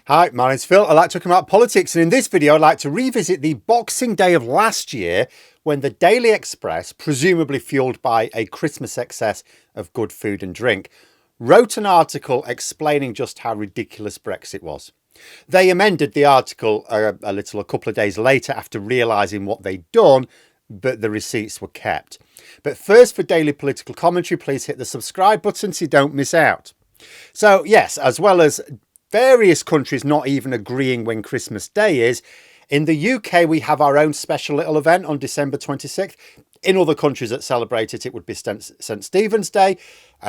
Hi, my name's Phil. I like talking about politics, and in this video I'd like to revisit the Boxing Day of last year when the Daily Express, presumably fueled by a Christmas excess of good food and drink, wrote an article explaining just how ridiculous Brexit was. They amended the article a couple of days later after realising what they'd done, but the receipts were kept. But first, for daily political commentary, please hit the subscribe button so you don't miss out. So yes, as well as various countries not even agreeing when Christmas Day is, in the UK we have our own special little event on December 26th. In other countries that celebrate it, it would be St Stephen's Day.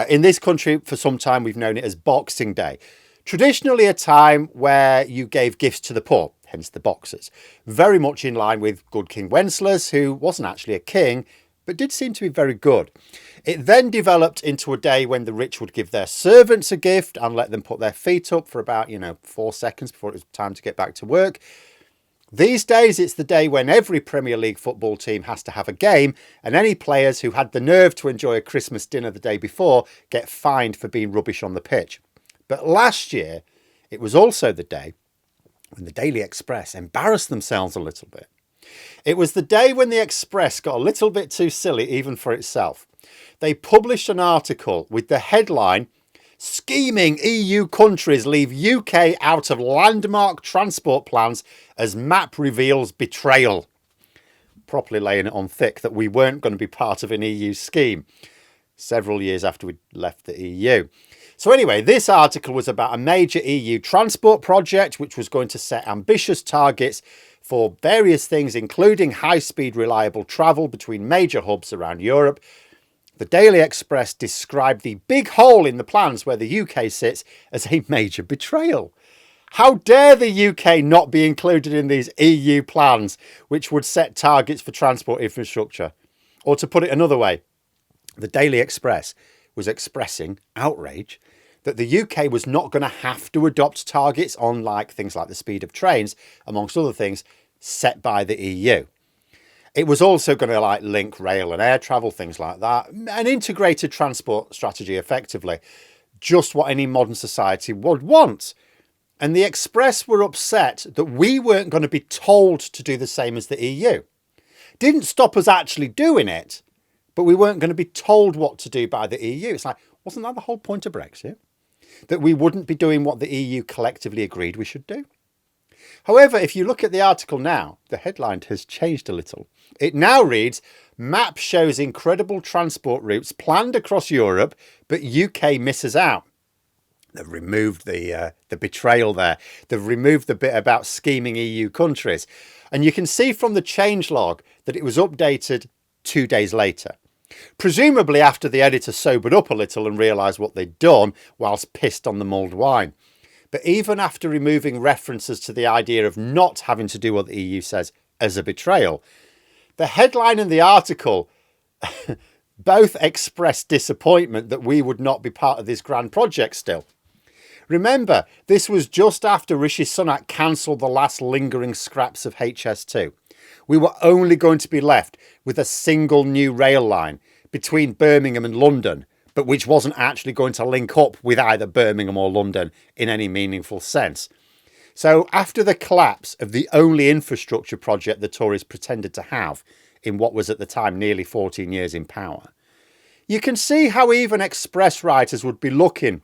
In this country, for some time, we've known it as Boxing Day. Traditionally a time where you gave gifts to the poor, hence the boxers. Very much in line with good King Wenceslas, who wasn't actually a king, but did seem to be very good. It then developed into a day when the rich would give their servants a gift and let them put their feet up for about, 4 seconds before it was time to get back to work. These days, it's the day when every Premier League football team has to have a game, and any players who had the nerve to enjoy a Christmas dinner the day before get fined for being rubbish on the pitch. But last year, it was also the day when the Daily Express embarrassed themselves a little bit. It was the day when the Express got a little bit too silly even for itself. They published an article with the headline, "Scheming EU countries leave UK out of landmark transport plans as map reveals betrayal." Properly laying it on thick that we weren't going to be part of an EU scheme several years after we'd left the EU. So anyway, this article was about a major EU transport project which was going to set ambitious targets for various things, including high-speed reliable travel between major hubs around Europe. The Daily Express described the big hole in the plans where the UK sits as a major betrayal. How dare the UK not be included in these EU plans, which would set targets for transport infrastructure? Or to put it another way, the Daily Express was expressing outrage that the UK was not going to have to adopt targets on things like the speed of trains, amongst other things, set by the EU. It was also going to link rail and air travel, things like that. An integrated transport strategy, effectively. Just what any modern society would want. And the Express were upset that we weren't going to be told to do the same as the EU. Didn't stop us actually doing it, but we weren't going to be told what to do by the EU. It's wasn't that the whole point of Brexit? That we wouldn't be doing what the EU collectively agreed we should do? However, if you look at the article now, the headline has changed a little. It now reads, "Map shows incredible transport routes planned across Europe, but UK misses out." They've removed the betrayal there. They've removed the bit about scheming EU countries. And you can see from the changelog that it was updated 2 days later. Presumably after the editor sobered up a little and realised what they'd done whilst pissed on the mulled wine. But even after removing references to the idea of not having to do what the EU says as a betrayal, the headline and the article both expressed disappointment that we would not be part of this grand project still. Remember, this was just after Rishi Sunak cancelled the last lingering scraps of HS2. We were only going to be left with a single new rail line between Birmingham and London, but which wasn't actually going to link up with either Birmingham or London in any meaningful sense. So after the collapse of the only infrastructure project the Tories pretended to have in what was at the time nearly 14 years in power, you can see how even Express writers would be looking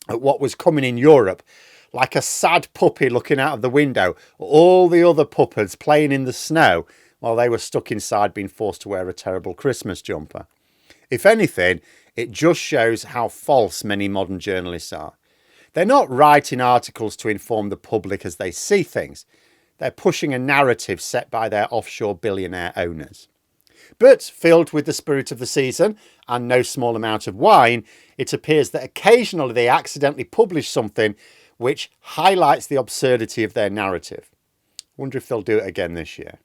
at what was coming in Europe like a sad puppy looking out of the window, all the other puppets playing in the snow while they were stuck inside being forced to wear a terrible Christmas jumper. If anything, it just shows how false many modern journalists are. They're not writing articles to inform the public as they see things. They're pushing a narrative set by their offshore billionaire owners. But filled with the spirit of the season and no small amount of wine, it appears that occasionally they accidentally publish something which highlights the absurdity of their narrative. Wonder if they'll do it again this year.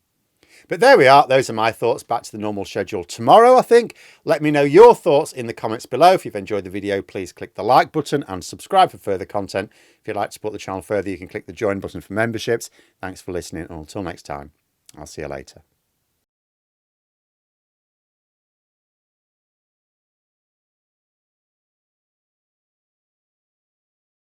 But there we are. Those are my thoughts. Back to the normal schedule tomorrow, I think. Let me know your thoughts in the comments below. If you've enjoyed the video, please click the like button and subscribe for further content. If you'd like to support the channel further, you can click the join button for memberships. Thanks for listening, and until next time, I'll see you later.